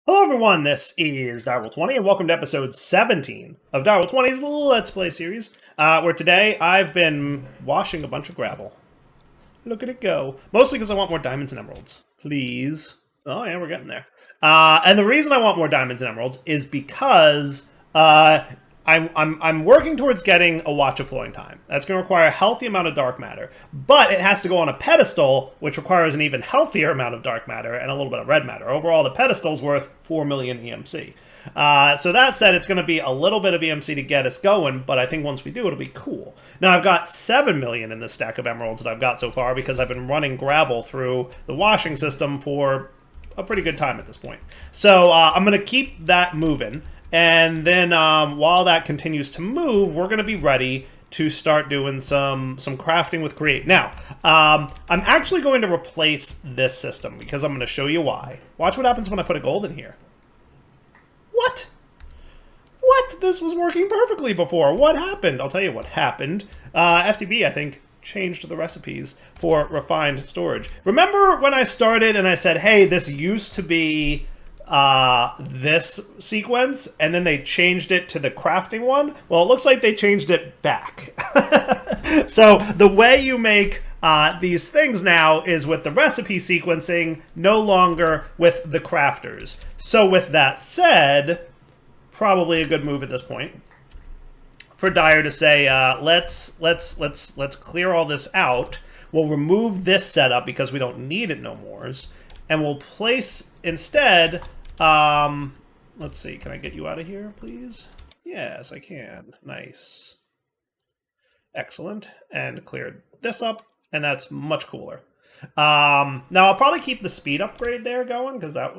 Hello everyone, this is Direwolf20 and welcome to episode 17 of Direwolf20's Let's Play series, where today I've been washing a bunch of gravel. Look at it go. Mostly because I want more diamonds and emeralds. Please. Oh yeah, we're getting there. And the reason I want more diamonds and emeralds is because I'm working towards getting a Watch of Flowing Time. That's going to require a healthy amount of dark matter, but it has to go on a pedestal, which requires an even healthier amount of dark matter and a little bit of red matter. Overall, the pedestal's worth 4 million EMC. So that said, it's going to be a little bit of EMC to get us going, but I think once we do, it'll be cool. Now, I've got 7 million in this stack of emeralds that I've got so far because I've been running gravel through the washing system for a pretty good time at this point. So I'm going to keep that moving, and then while that continues to move, we're going to be ready to start doing some crafting with Create. Now, I'm actually going to replace this system because I'm going to show you why. Watch what happens when I put a gold in here. What? What? This was working perfectly before. What happened? I'll tell you what happened. FTB, I think, changed the recipes for refined storage. Remember when I started and I said, hey, this used to be this sequence, and then they changed it to the crafting one? Well, it looks like they changed it back. So the way you make these things now is with the recipe sequencing, no longer with the crafters. So with that said, probably a good move at this point for Dyer to say, let's clear all this out. We'll remove this setup because we don't need it no more, and we'll place instead. Let's see. Can I get you out of here, please? Yes, I can. Nice. Excellent. And cleared this up, and that's much cooler. Now I'll probably keep the speed upgrade there going because that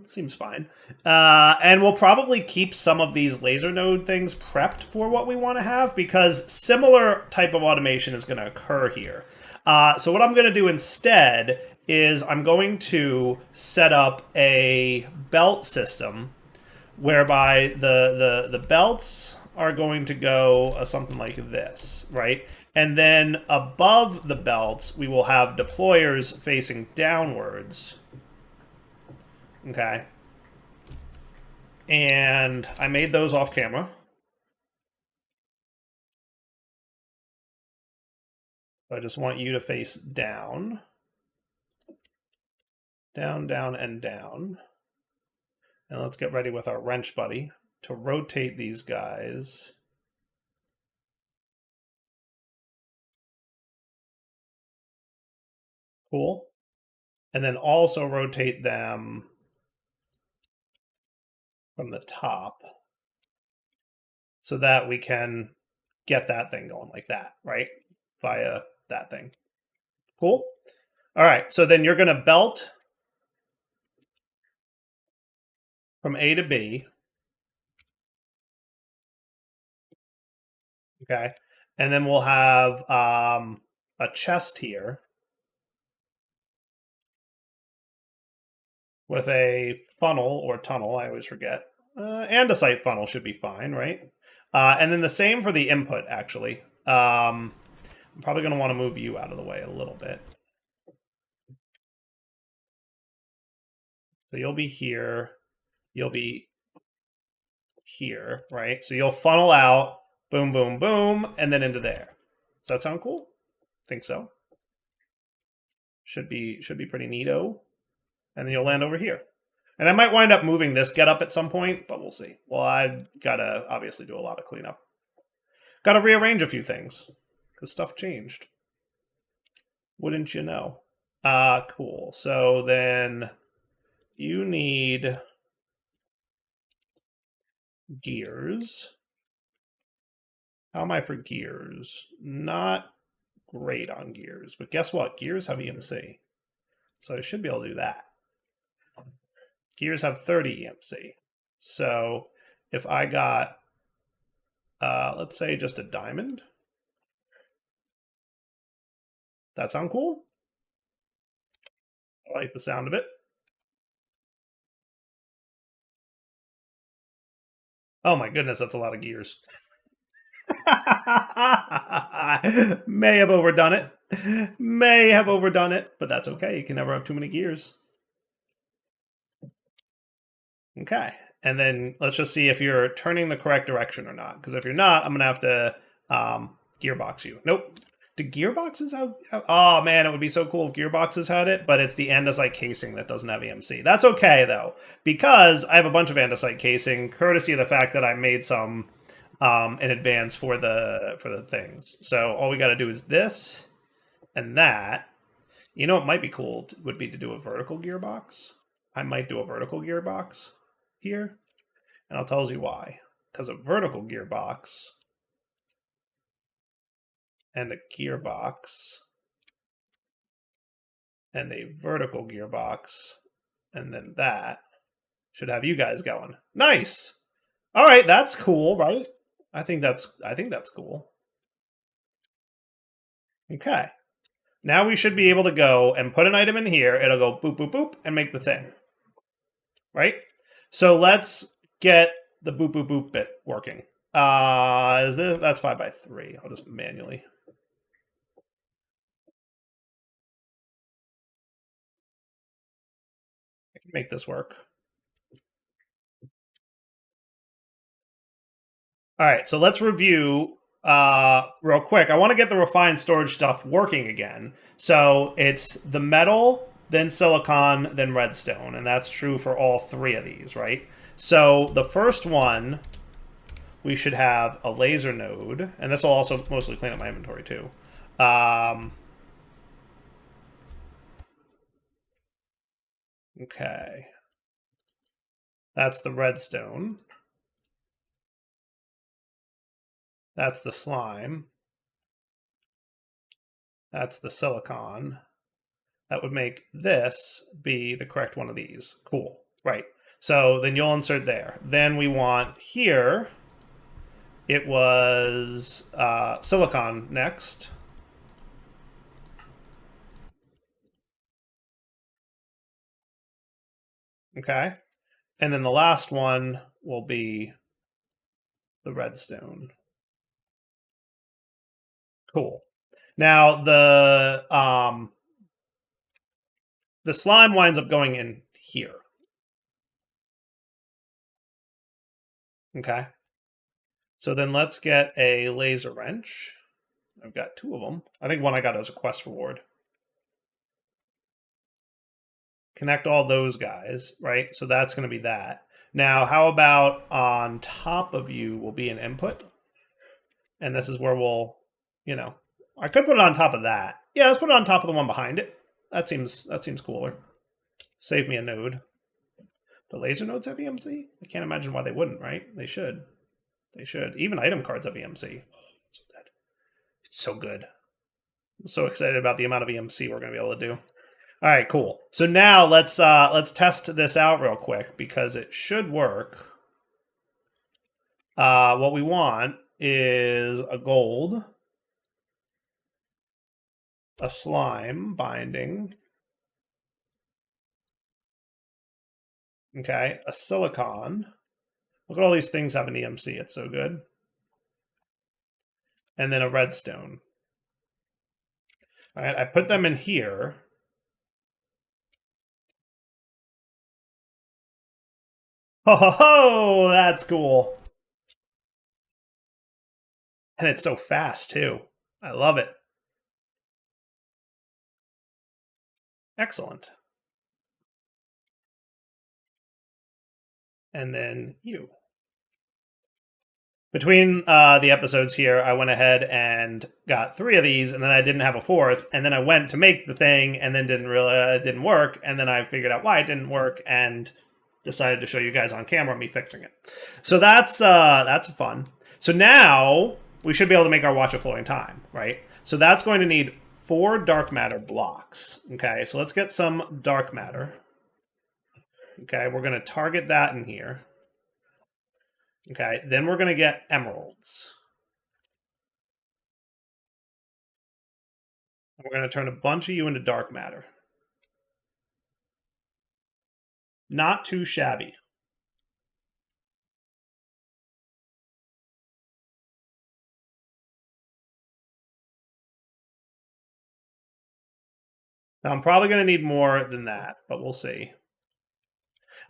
seems fine. And we'll probably keep some of these laser node things prepped for what we want to have because similar type of automation is going to occur here. So what I'm going to do instead is I'm going to set up a belt system whereby the belts are going to go something like this, right? And then above the belts, we will have deployers facing downwards. Okay. And I made those off camera. I just want you to face down. Down, down, and down. And let's get ready with our wrench buddy to rotate these guys. Cool. And then also rotate them from the top so that we can get that thing going like that, right? Via that thing. Cool. All right, so then you're going to belt from A to B. Okay. And then we'll have a chest here with a funnel or tunnel, I always forget. Andesite funnel should be fine, right? And then the same for the input, actually. I'm probably going to want to move you out of the way a little bit. So you'll be here. You'll be here, right? So you'll funnel out, boom, boom, boom, and then into there. Does that sound cool? Think so. Should be pretty neato. And then you'll land over here. And I might wind up moving this get up at some point, but we'll see. Well, I've got to obviously do a lot of cleanup. Got to rearrange a few things because stuff changed. Wouldn't you know? Cool. So then you need gears. How am I for gears? Not great on gears, but guess what? Gears have EMC. So I should be able to do that. Gears have 30 EMC. So if I got, let's say just a diamond. That sound cool? I like the sound of it. Oh my goodness, that's a lot of gears. May have overdone it. May have overdone it, but that's okay. You can never have too many gears. Okay. And then let's just see if you're turning the correct direction or not. Because if you're not, I'm going to have to gearbox you. Nope. Do gearboxes have... Oh, man, it would be so cool if gearboxes had it, but it's the andesite casing that doesn't have EMC. That's okay, though, because I have a bunch of andesite casing, courtesy of the fact that I made some in advance for the things. So all we got to do is this and that. You know what might be cool would be to do a vertical gearbox. I might do a vertical gearbox here, and I'll tell you why. Because a vertical gearbox and a gearbox and a vertical gearbox and then that should have you guys going. Nice. All right, that's cool, right? I think that's cool. Okay. Now we should be able to go and put an item in here. It'll go boop boop boop and make the thing. Right? So let's get the boop boop boop bit working. Is this that's 5x3. I'll just manually. I can make this work. All right, so let's review real quick. I want to get the refined storage stuff working again. So it's the metal, then silicon, then redstone, and that's true for all three of these, right? So the first one, we should have a laser node, and this will also mostly clean up my inventory too. Okay. That's the redstone. That's the slime. That's the silicon. That would make this be the correct one of these. Cool. Right. So then you'll insert there. Then we want here, it was silicon next. Okay. And then the last one will be the redstone. Cool. Now the slime winds up going in here. Okay. So then let's get a laser wrench. I've got two of them. I think one I got as a quest reward. Connect all those guys, right? So that's going to be that. Now, how about on top of you will be an input? And this is where we'll, I could put it on top of that. Yeah, let's put it on top of the one behind it. That seems cooler. Save me a node. The laser nodes have EMC? I can't imagine why they wouldn't, right? They should. They should. Even item cards have EMC. Oh, it's so good. It's so good. I'm so excited about the amount of EMC we're going to be able to do. All right, cool. So now let's test this out real quick because it should work. What we want is a gold, a slime binding, okay, a silicon. Look at all these things have an EMC. It's so good. And then a redstone. All right, I put them in here. Ho ho ho! That's cool. And it's so fast too. I love it. Excellent. And then you. Between the episodes here, I went ahead and got 3 of these, and then I didn't have a 4th, and then I went to make the thing, and then didn't realize it didn't work, and then I figured out why it didn't work, and decided to show you guys on camera me fixing it. So that's fun. So now we should be able to make our Watch of Flowing Time, right? So that's going to need 4 dark matter blocks. Okay, so let's get some dark matter. Okay, we're going to target that in here. Okay, then we're going to get emeralds. We're going to turn a bunch of you into dark matter. Not too shabby. Now, I'm probably going to need more than that, but we'll see.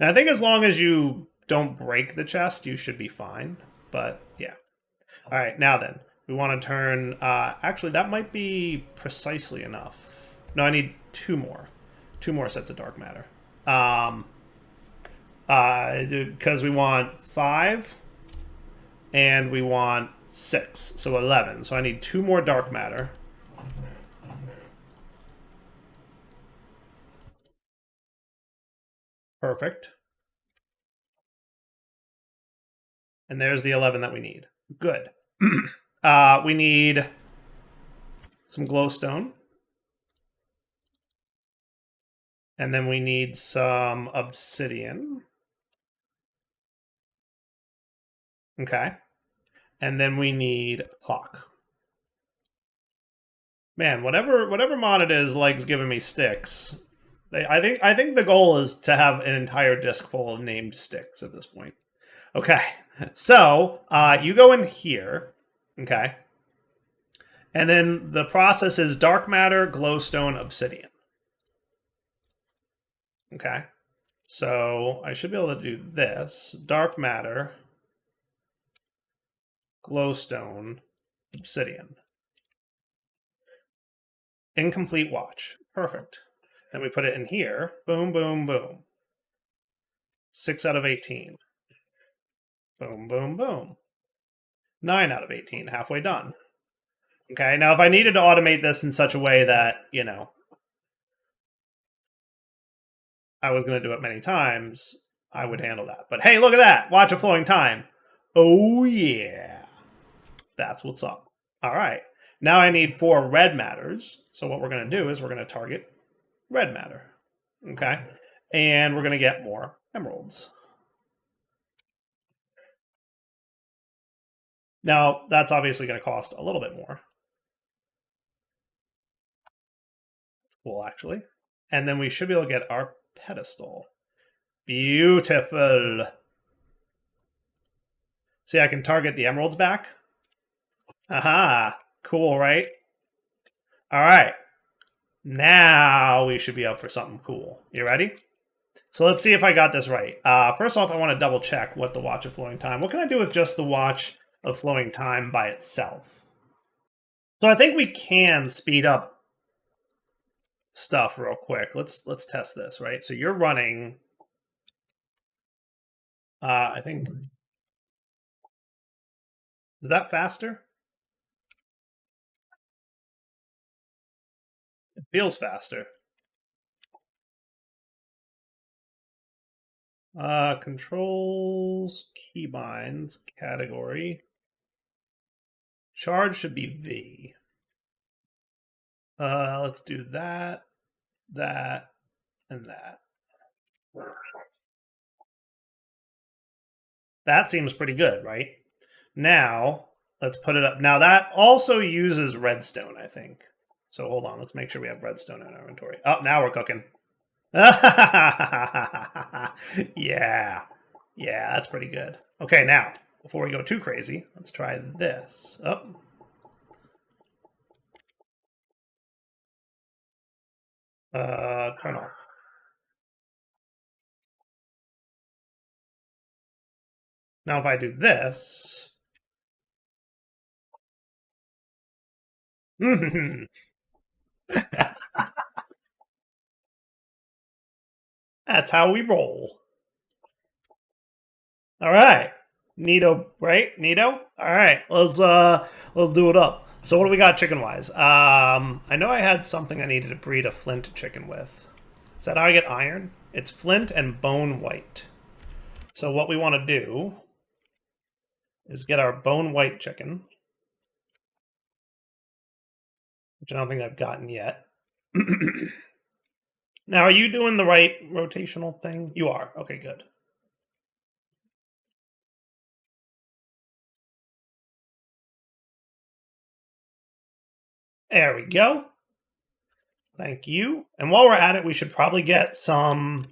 And I think as long as you don't break the chest, you should be fine. But yeah. All right, now then. We want to turn... actually, that might be precisely enough. No, I need two more. Two more sets of dark matter. Because we want 5 and we want 6, so 11. So I need 2 more dark matter. Perfect. And there's the 11 that we need. Good. We need some glowstone. And then we need some obsidian. Okay. And then we need a clock. Man, whatever mod it is likes giving me sticks. I think the goal is to have an entire disc full of named sticks at this point. Okay, so you go in here, okay, and then the process is dark matter, glowstone, obsidian. Okay, so I should be able to do this: dark matter, glowstone, obsidian. Incomplete watch. Perfect. Then we put it in here. Boom, boom, boom. 6 out of 18. Boom, boom, boom. 9 out of 18. Halfway done. Okay, now if I needed to automate this in such a way that, you know, I was going to do it many times, I would handle that. But hey, look at that. Watch a flowing time. Oh, yeah. That's what's up. All right. Now I need 4 red matters. So what we're going to do is we're going to target red matter. Okay. And we're going to get more emeralds. Now, that's obviously going to cost a little bit more. Cool, actually. And then we should be able to get our pedestal. Beautiful. See, I can target the emeralds back. Aha. Cool, right? All right. Now we should be up for something cool. You ready? So let's see if I got this right. First off, I want to double check what the Watch of Flowing Time. What can I do with just the Watch of Flowing Time by itself? So I think we can speed up stuff real quick. Let's test this, right? So you're running... I think... Is that faster? It feels faster. Controls, keybinds, category. Charge should be V. Let's do that, that, and that. That seems pretty good, right? Now, let's put it up. Now, that also uses redstone, I think. So hold on, let's make sure we have redstone in our inventory. Oh, now we're cooking. Yeah. Yeah, that's pretty good. Okay, now, before we go too crazy, let's try this. Oh. Turn off. Now, if I do this... That's how we roll. All right. Neato, right? Neato? All right. Let's do it up. So what do we got chicken-wise? I know I had something I needed to breed a flint chicken with. Is that how I get iron? It's flint and bone white. So what we want to do is get our bone white chicken, which I don't think I've gotten yet. Now, are you doing the right rotational thing? You are. Okay, good. There we go. Thank you. And while we're at it, we should probably get some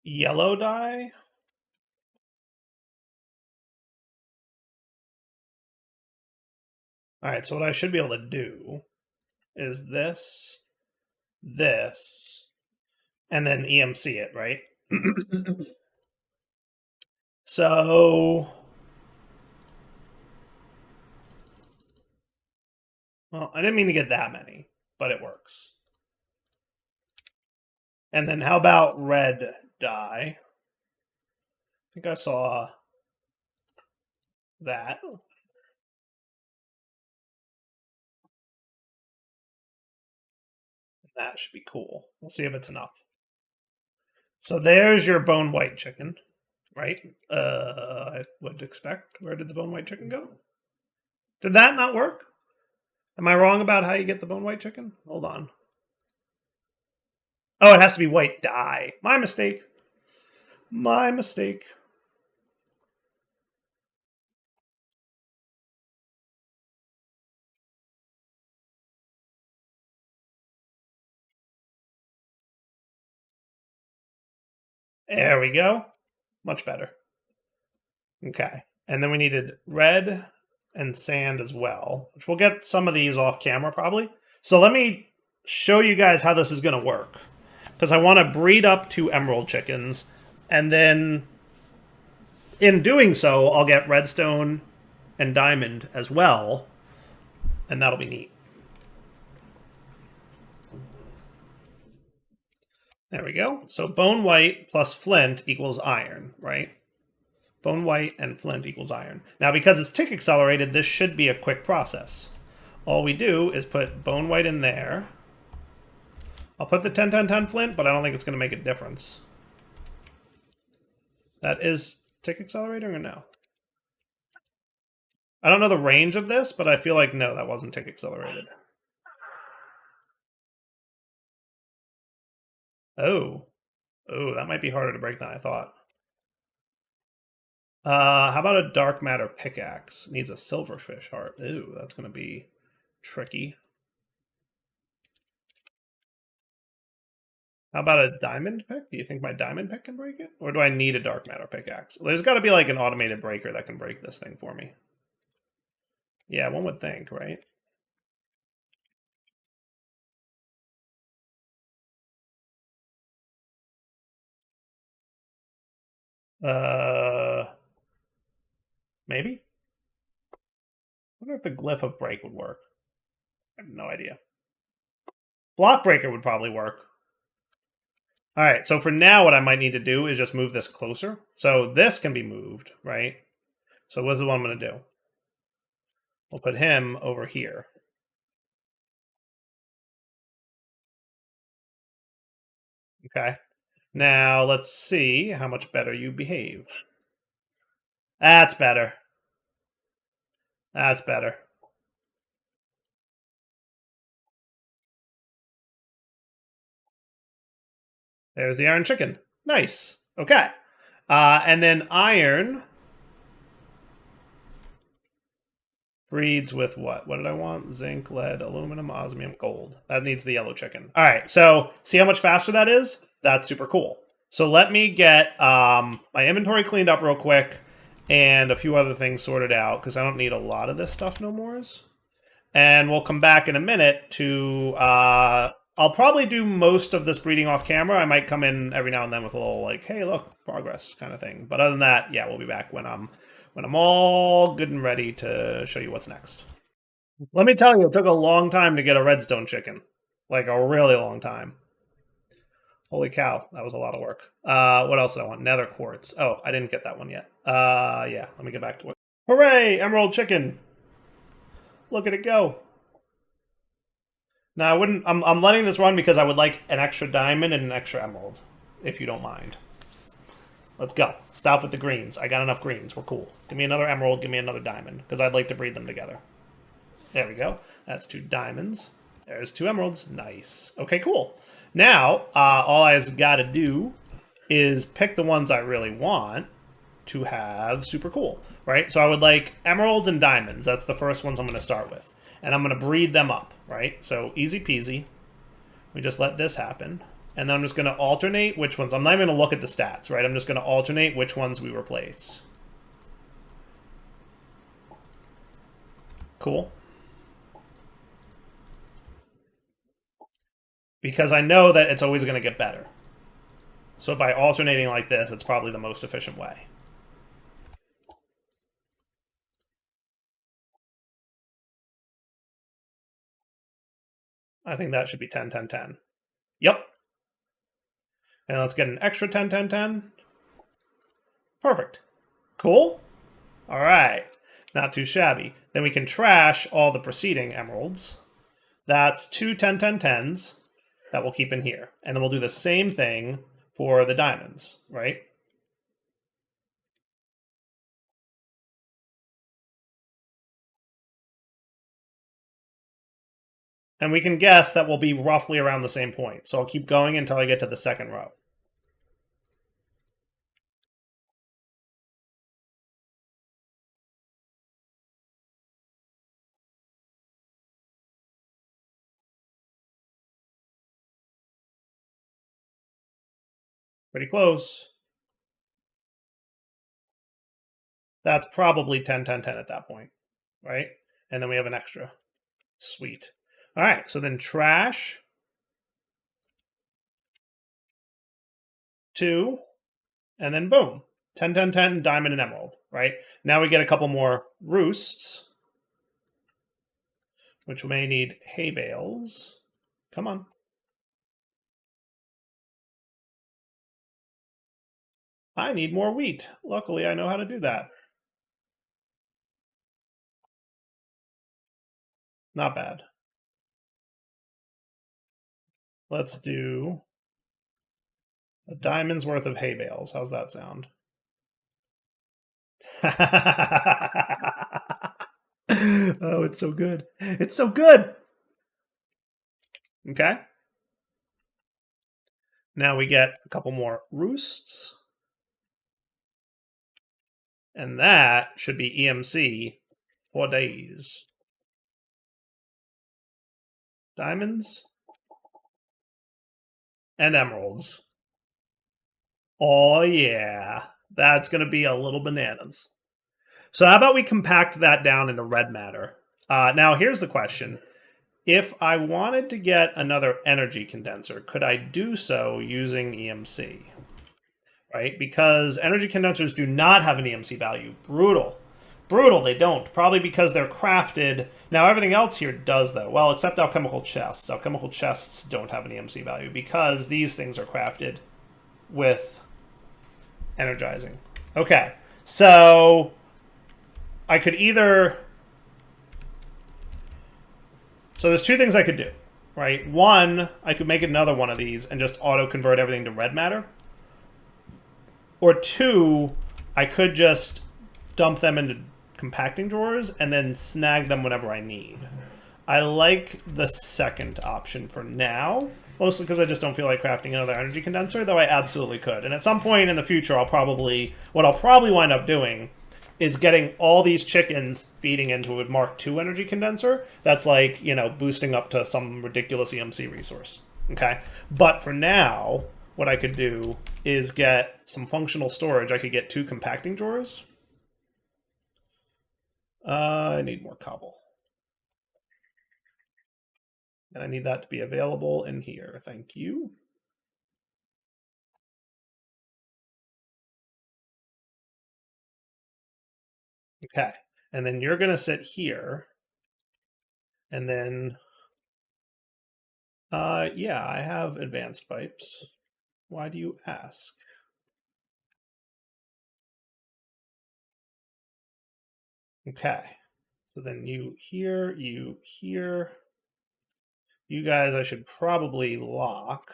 yellow dye. All right, so what I should be able to do is this, and then EMC it, right? So, well, I didn't mean to get that many, but it works. And then how about red dye? I think I saw that. That should be cool. We'll see if it's enough. So there's your bone white chicken, right? I would expect. Where did the bone white chicken go? Did that not work? Am I wrong about how you get the bone white chicken? Hold on. Oh, it has to be white dye. My mistake. My mistake. There we go. Much better. Okay. And then we needed red and sand as well, which we'll get some of these off camera probably. So let me show you guys how this is going to work. Because I want to breed up 2 emerald chickens. And then in doing so, I'll get redstone and diamond as well. And that'll be neat. There we go. So bone white plus flint equals iron, right? Bone white and flint equals iron. Now, because it's tick accelerated, this should be a quick process. All we do is put bone white in there. I'll put the 10, 10, 10 flint, but I don't think it's going to make a difference. That is tick accelerating or no? I don't know the range of this, but I feel like no, that wasn't tick accelerated. Oh. Oh, that might be harder to break than I thought. How about a dark matter pickaxe? Needs a silverfish heart. Ooh, that's going to be tricky. How about a diamond pick? Do you think my diamond pick can break it? Or do I need a dark matter pickaxe? There's got to be like an automated breaker that can break this thing for me. Yeah, one would think, right? Maybe? I wonder if the glyph of break would work. I have no idea. Block breaker would probably work. All right, so for now, what I might need to do is just move this closer. So this can be moved, right? So what's the one I'm going to do? We'll put him over here. Okay. Now let's see how much better you behave. That's better. That's better. There's the iron chicken. Nice. Okay. And then iron breeds with what? What did I want? Zinc, lead, aluminum, osmium, gold. That needs the yellow chicken. All right. So see how much faster that is? That's super cool. So let me get my inventory cleaned up real quick and a few other things sorted out because I don't need a lot of this stuff no more. And we'll come back in a minute to I'll probably do most of this breeding off camera. I might come in every now and then with a little like, hey, look, progress kind of thing. But other than that, yeah, we'll be back when I'm all good and ready to show you what's next. Let me tell you, it took a long time to get a redstone chicken. Like a really long time. Holy cow, that was a lot of work. What else did I want? Nether quartz. Oh, I didn't get that one yet. Yeah, let me get back to it. Hooray, emerald chicken. Look at it go. Now I wouldn't. I'm letting this run because I would like an extra diamond and an extra emerald, if you don't mind. Let's go. Stop with the greens. I got enough greens. We're cool. Give me another emerald. Give me another diamond because I'd like to breed them together. There we go. That's 2 diamonds. There's 2 emeralds. Nice. Okay, cool. Now all I've got to do is pick the ones I really want to have super cool, right? So I would like emeralds and diamonds. That's the first ones I'm going to start with. And I'm going to breed them up, right? So easy peasy. We just let this happen. And then I'm just going to alternate which ones. I'm not even going to look at the stats, right? I'm just going to alternate which ones we replace. Cool. Because I know that it's always going to get better. So by alternating like this, it's probably the most efficient way. I think that should be 10, 10, 10. Yep. And let's get an extra 10, 10, 10. Perfect. Cool? All right. Not too shabby. Then we can trash all the preceding emeralds. That's two 10, 10, 10s that we'll keep in here. And then we'll do the same thing for the diamonds, right? And we can guess that we'll be roughly around the same point. So I'll keep going until I get to the second row. Pretty close. That's probably 10, 10, 10 at that point, right? And then we have an extra. Sweet. All right, so then trash. 2, and then boom. 10, 10, 10, diamond and emerald, right? Now we get a couple more roosts, which may need hay bales. Come on. I need more wheat. Luckily, I know how to do that. Not bad. Let's do a diamond's worth of hay bales. How's that sound? Oh, it's so good. It's so good. Okay. Now we get a couple more roosts. And that should be EMC for days. Diamonds and emeralds. Oh, yeah. That's going to be a little bananas. So how about we compact that down into red matter? Now, here's the question. If I wanted to get another energy condenser, could I do so using EMC? Right? Because energy condensers do not have an EMC value. Brutal. Brutal, they don't. Probably because they're crafted. Now, everything else here does, though. Well, except alchemical chests. Alchemical chests don't have an EMC value because these things are crafted with energizing. Okay, so I could either... So there's two things I could do, right? One, I could make another one of these and just auto-convert everything to red matter. Or two, I could just dump them into compacting drawers and then snag them whenever I need. I like the second option for now, mostly because I just don't feel like crafting another energy condenser, though I absolutely could. And at some point in the future, what I'll probably wind up doing is getting all these chickens feeding into a Mark II energy condenser that's like, boosting up to some ridiculous EMC resource. Okay? But for now, what I could do is get some functional storage. I could get 2 compacting drawers. I need more cobble. And I need that to be available in here. Thank you. Okay. And then you're going to sit here. And then, yeah, I have advanced pipes. Why do you ask? Okay. So then you here, you here. You guys I should probably lock.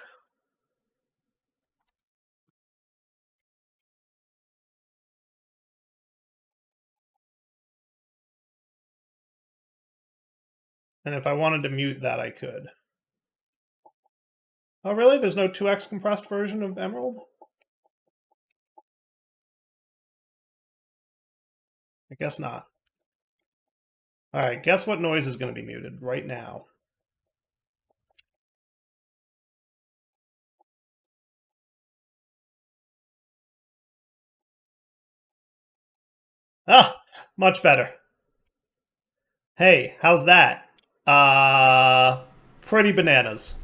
And if I wanted to mute that, I could. Oh, really? There's no 2x compressed version of Emerald? I guess not. All right, guess what noise is going to be muted right now? Ah, much better. Hey, how's that? Pretty bananas.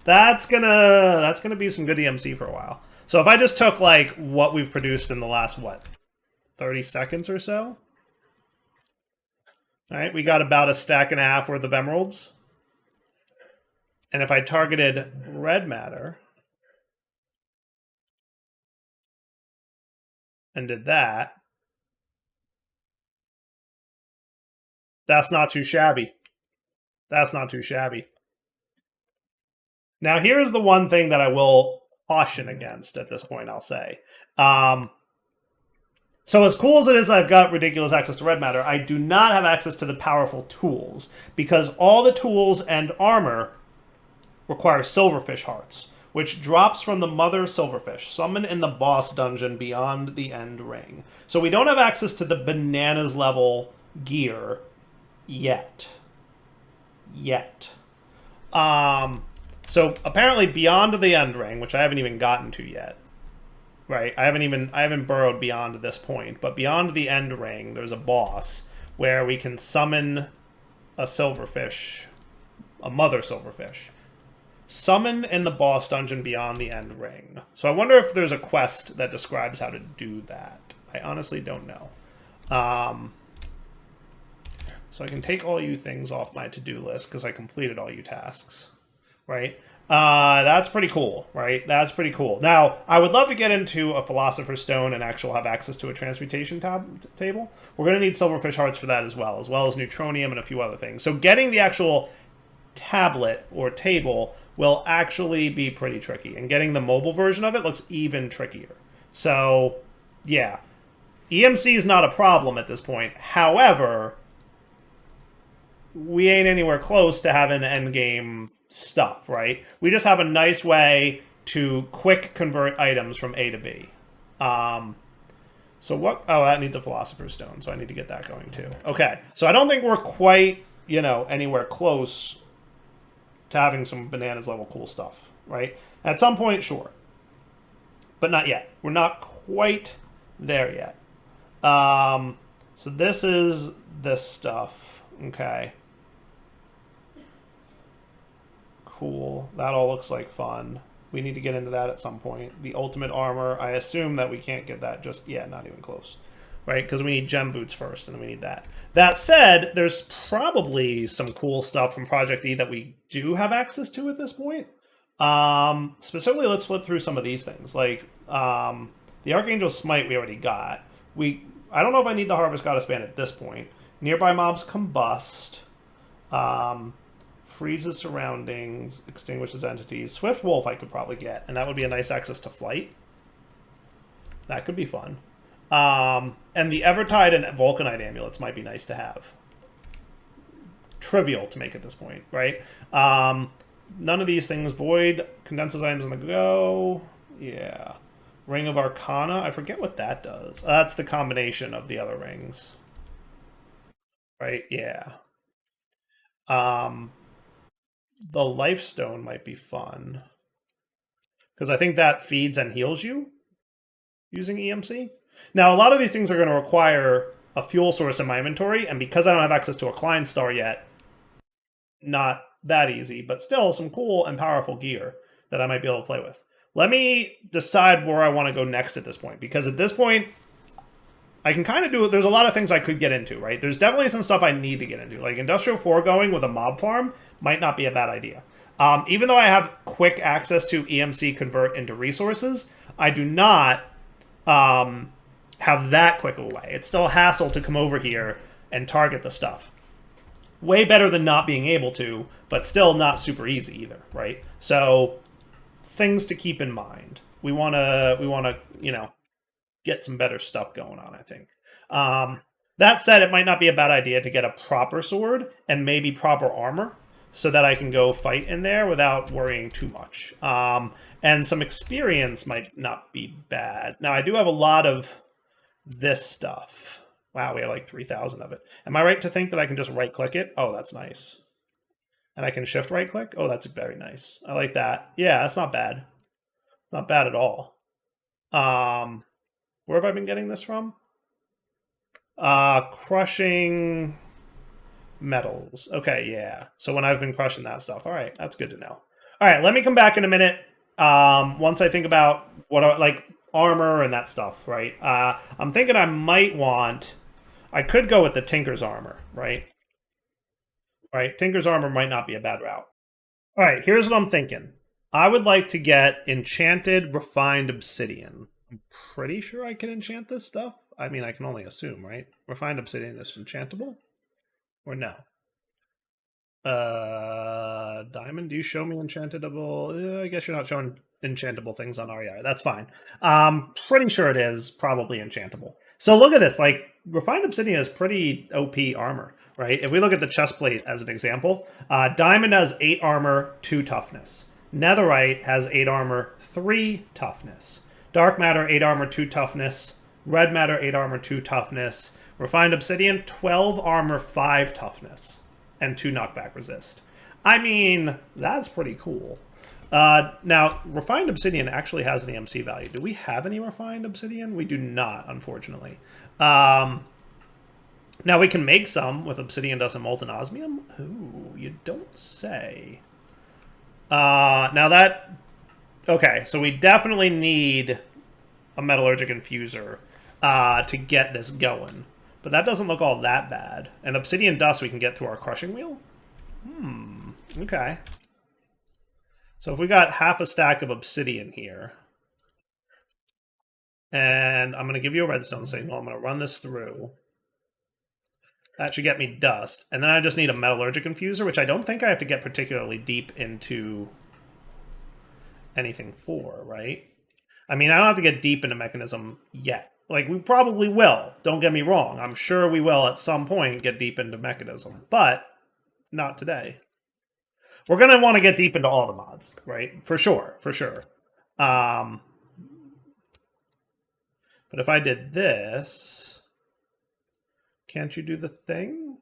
That's gonna be some good EMC for a while. So if I just took like what we've produced in the last, what, 30 seconds or so? All right, we got about a stack and a half worth of emeralds. And if I targeted red matter and did that, that's not too shabby. That's not too shabby. Now, here's the one thing that I will caution against at this point, I'll say. So as cool as it is I've got ridiculous access to red matter, I do not have access to the powerful tools, because all the tools and armor require silverfish hearts, which drops from the mother silverfish, summoned in the boss dungeon beyond the end ring. So we don't have access to the bananas level gear yet. So apparently beyond the end ring, which I haven't even gotten to yet, right? I haven't burrowed beyond this point, but beyond the end ring, there's a boss where we can summon a silverfish, a mother silverfish. Summon in the boss dungeon beyond the end ring. So I wonder if there's a quest that describes how to do that. I honestly don't know. So I can take all you things off my to-do list because I completed all you tasks, right? That's pretty cool, right? That's pretty cool. Now, I would love to get into a Philosopher's Stone and actually have access to a transmutation table. We're going to need silverfish hearts for that as well as neutronium and a few other things. So getting the actual tablet or table will actually be pretty tricky, and getting the mobile version of it looks even trickier. So, yeah. EMC is not a problem at this point. However, we ain't anywhere close to having endgame stuff, right? We just have a nice way to quick convert items from A to B. So what? Oh, that needs a Philosopher's Stone, so I need to get that going too. Okay, so I don't think we're quite, anywhere close to having some bananas level cool stuff, right? At some point, sure. But not yet. We're not quite there yet. So this is this stuff. Okay. Cool. That all looks like fun. We need to get into that at some point. The ultimate armor, I assume that we can't get that just yet, not even close. Right? Because we need gem boots first, and then we need that. That said, there's probably some cool stuff from Project E that we do have access to at this point. Specifically, let's flip through some of these things. Like, the Archangel Smite we already got. I don't know if I need the Harvest Goddess Band at this point. Nearby mobs combust. Freezes surroundings, extinguishes entities. Swift Wolf I could probably get, and that would be a nice access to flight. That could be fun. And the Evertide and Vulcanite amulets might be nice to have. Trivial to make at this point, right? None of these things. Void condenses items on the go. Yeah. Ring of Arcana. I forget what that does. That's the combination of the other rings. Right? Yeah. The Life Stone might be fun. Because I think that feeds and heals you using EMC. Now, a lot of these things are going to require a fuel source in my inventory, and because I don't have access to a Klein Star yet, not that easy, but still some cool and powerful gear that I might be able to play with. Let me decide where I want to go next at this point, because at this point, I can kind of do it. There's a lot of things I could get into, right? There's definitely some stuff I need to get into. Like Industrial Foregoing with a mob farm might not be a bad idea. Even though I have quick access to EMC convert into resources, I do not have that quick of a way. It's still a hassle to come over here and target the stuff. Way better than not being able to, but still not super easy either, right? So things to keep in mind. We want to, get some better stuff going on, I think. That said, it might not be a bad idea to get a proper sword and maybe proper armor so that I can go fight in there without worrying too much. And some experience might not be bad. Now, I do have a lot of this stuff. Wow, we have like 3,000 of it. Am I right to think that I can just right-click it? Oh, that's nice. And I can shift right-click? Oh, that's very nice. I like that. Yeah, that's not bad. Not bad at all. Where have I been getting this from? Crushing metals. Okay, yeah. So when I've been crushing that stuff. All right, that's good to know. All right, let me come back in a minute. Once I think about what like armor and that stuff, right? I'm thinking I might want. I could go with the Tinker's armor, right? Right, Tinker's armor might not be a bad route. All right, here's what I'm thinking. I would like to get enchanted refined obsidian. I'm pretty sure I can enchant this stuff. I mean, I can only assume, right? Refined obsidian is enchantable, or no? Diamond, do you show me enchantable? I guess you're not showing enchantable things on RER. That's fine. Pretty sure it is probably enchantable. So look at this. Like, refined obsidian is pretty OP armor, right? If we look at the chest plate as an example, diamond has 8 armor, 2 toughness. Netherite has 8 armor, 3 toughness. Dark matter, 8 armor, 2 toughness. Red matter, 8 armor, 2 toughness. Refined obsidian, 12 armor, 5 toughness. And 2 knockback resist. I mean, that's pretty cool. Now, refined obsidian actually has an EMC value. Do we have any refined obsidian? We do not, unfortunately. Now, we can make some with obsidian dust and molten osmium. Ooh, you don't say. Now that... Okay, so we definitely need a metallurgic infuser to get this going. But that doesn't look all that bad. And obsidian dust we can get through our crushing wheel? Okay. So if we got half a stack of obsidian here, and I'm going to give you a redstone signal, I'm going to run this through. That should get me dust. And then I just need a metallurgic infuser, which I don't think I have to get particularly deep into anything for, right? I mean, I don't have to get deep into mechanism yet. Like, we probably will. Don't get me wrong. I'm sure we will at some point get deep into mechanism. But not today. We're going to want to get deep into all the mods, right? For sure. For sure. But if I did this... Can't you do the thing?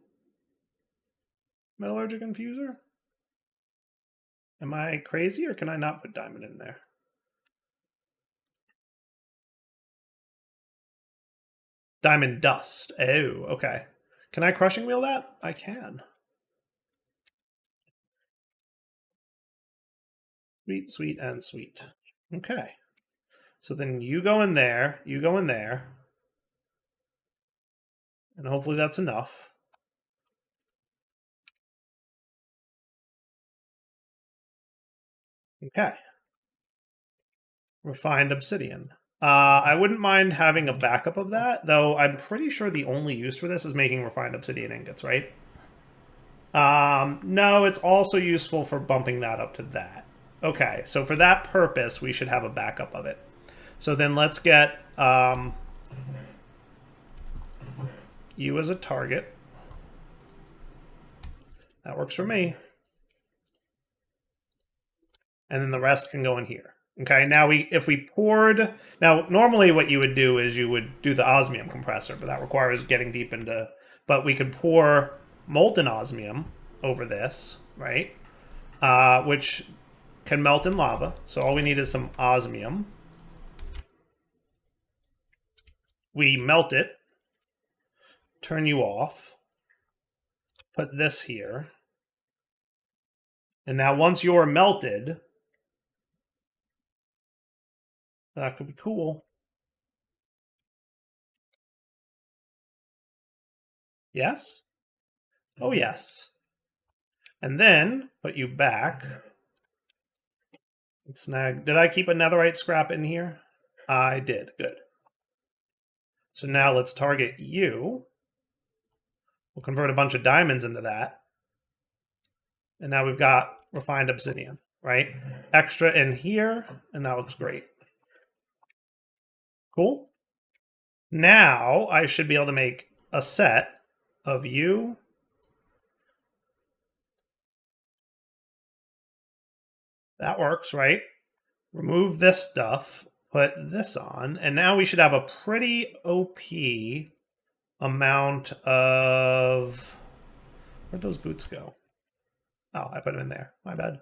Metallurgic infuser? Am I crazy, or can I not put diamond in there? Diamond dust. Oh, okay. Can I crushing wheel that? I can. Sweet, sweet, and sweet. Okay. So then you go in there, you go in there. And hopefully that's enough. Okay. Refined obsidian. I wouldn't mind having a backup of that, though I'm pretty sure the only use for this is making refined obsidian ingots, right? No, it's also useful for bumping that up to that. Okay, so for that purpose, we should have a backup of it. So then let's get you as a target. That works for me. And then the rest can go in here. Okay, now if we poured... Now, normally what you would do is you would do the osmium compressor, but that requires getting deep into... But we could pour molten osmium over this, right? Which can melt in lava. So all we need is some osmium. We melt it. Turn you off. Put this here. And now once you're melted... That could be cool. Yes? Oh, yes. And then put you back. Snag. Did I keep a netherite scrap in here? I did. Good. So now let's target you. We'll convert a bunch of diamonds into that. And now we've got refined obsidian, right? Extra in here, and that looks great. Cool. Now I should be able to make a set of you. That works, right? Remove this stuff, put this on, and now we should have a pretty OP amount of... Where'd those boots go? Oh, I put them in there. My bad.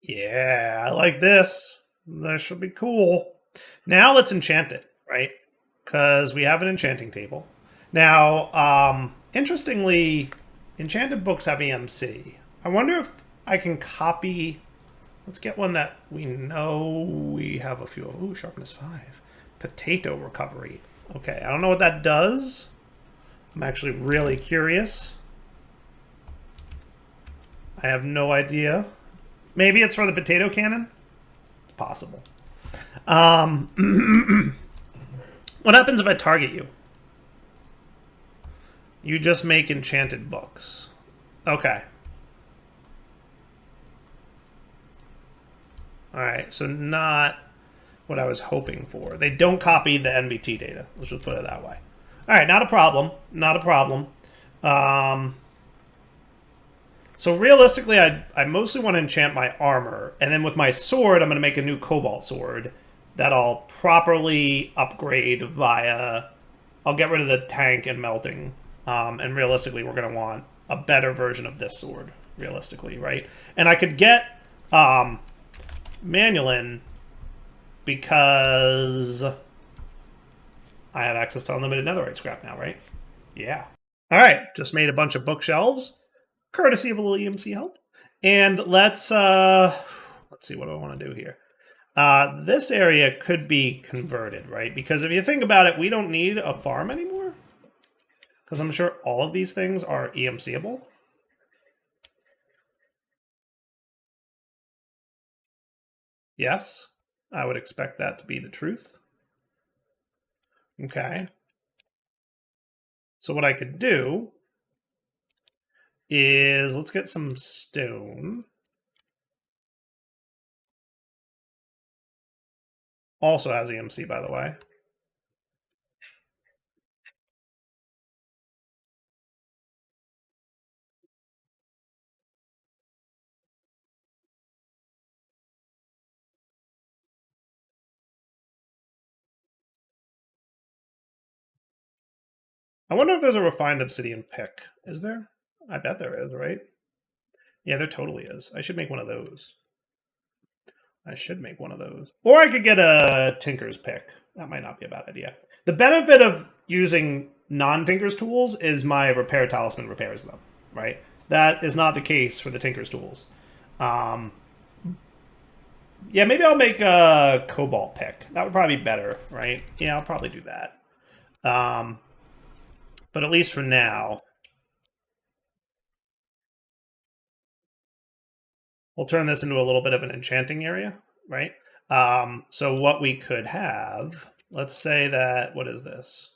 Yeah, I like this. That should be cool. Now let's enchant it, right? Because we have an enchanting table. Now, interestingly, enchanted books have EMC. I wonder if I can copy. Let's get one that we know we have a few of. Ooh, sharpness 5. Potato recovery. Okay, I don't know what that does. I'm actually really curious. I have no idea. Maybe it's for the potato cannon? It's possible. What happens if I target you? You just make enchanted books. Okay. Alright, so not what I was hoping for. They don't copy the NBT data. Let's just put it that way. Alright, not a problem. Not a problem. So realistically, I mostly want to enchant my armor. And then with my sword, I'm going to make a new cobalt sword that I'll properly upgrade via... I'll get rid of the tank and melting. And realistically, we're going to want a better version of this sword, realistically, right? And I could get Manulin because I have access to unlimited netherite scrap now, right? Yeah. All right, just made a bunch of bookshelves, courtesy of a little EMC help. And let's see, what do I want to do here? This area could be converted, right? Because if you think about it, we don't need a farm anymore. Because I'm sure all of these things are EMCable. Yes, I would expect that to be the truth. Okay. So what I could do is, let's get some stone. Also has EMC, by the way. I wonder if there's a refined obsidian pick. Is there? I bet there is, right? Yeah, there totally is. I should make one of those. I should make one of those. Or I could get a tinker's pick. That might not be a bad idea. The benefit of using non-tinker's tools is my repair talisman repairs them, right? That is not the case for the tinker's tools. Yeah, maybe I'll make a cobalt pick. That would probably be better, right? Yeah, I'll probably do that. But at least for now, we'll turn this into a little bit of an enchanting area, right? So what we could have, let's say that, what is this?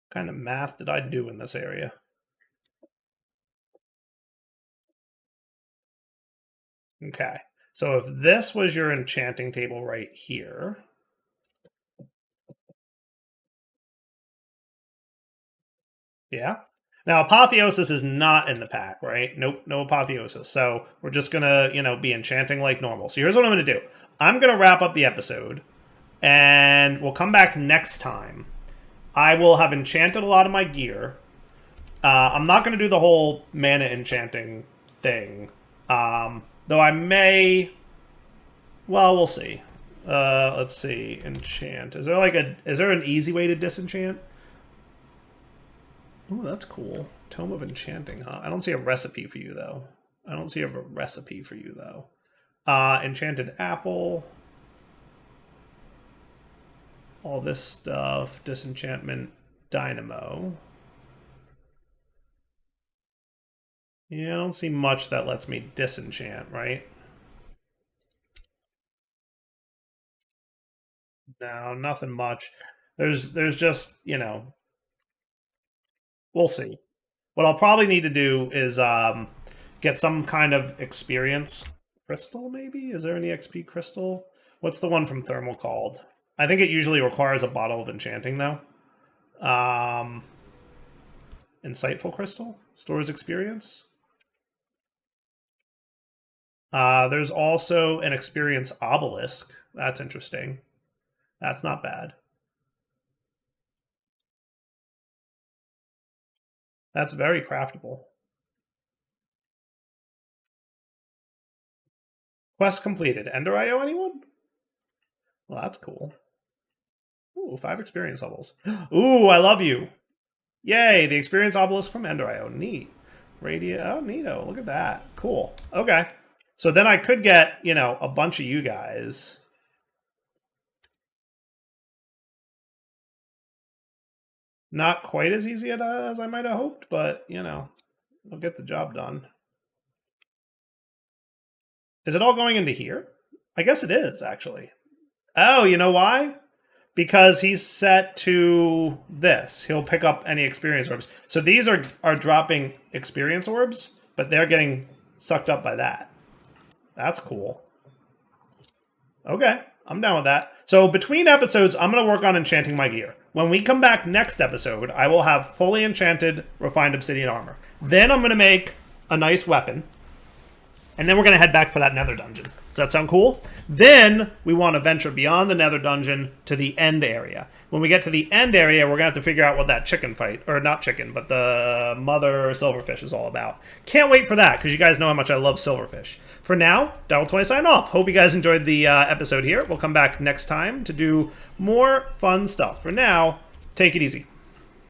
What kind of math did I do in this area? Okay, so if this was your enchanting table right here, yeah. Now, apotheosis is not in the pack, right? Nope, no apotheosis. So we're just gonna, be enchanting like normal. So here's what I'm gonna do. I'm gonna wrap up the episode, and we'll come back next time. I will have enchanted a lot of my gear. I'm not gonna do the whole mana enchanting thing, though I may. Well, we'll see. Let's see. Enchant. Is there an easy way to disenchant? Oh, that's cool. Tome of Enchanting, huh? I don't see a recipe for you, though. Enchanted Apple. All this stuff. Disenchantment Dynamo. Yeah, I don't see much that lets me disenchant, right? No, nothing much. There's just, we'll see. What I'll probably need to do is get some kind of experience crystal, maybe? Is there any XP crystal? What's the one from Thermal called? I think it usually requires a bottle of enchanting, though. Insightful crystal? Stores experience? There's also an experience obelisk. That's interesting. That's not bad. That's very craftable. Quest completed. Ender IO anyone? Well, that's cool. Ooh, 5 experience levels. Ooh, I love you. Yay, the experience obelisk from Ender.io. Neat. Radio. Oh, neato. Look at that. Cool. Okay. So then I could get, you know, a bunch of you guys. Not quite as easy as I might have hoped, but, you know, we'll get the job done. Is it all going into here? I guess it is, actually. Oh, you know why? Because he's set to this. He'll pick up any experience orbs. So these are dropping experience orbs, but they're getting sucked up by that. That's cool. Okay, I'm down with that. So between episodes, I'm going to work on enchanting my gear. When we come back next episode, I will have fully enchanted refined obsidian armor. Then I'm going to make a nice weapon. And then we're going to head back for that nether dungeon. Does that sound cool? Then we want to venture beyond the nether dungeon to the end area. When we get to the end area, we're going to have to figure out what that chicken fight, or not chicken, but the mother silverfish is all about. Can't wait for that, because you guys know how much I love silverfish. For now, Darwell20 sign off. Hope you guys enjoyed the episode here. We'll come back next time to do more fun stuff. For now, take it easy.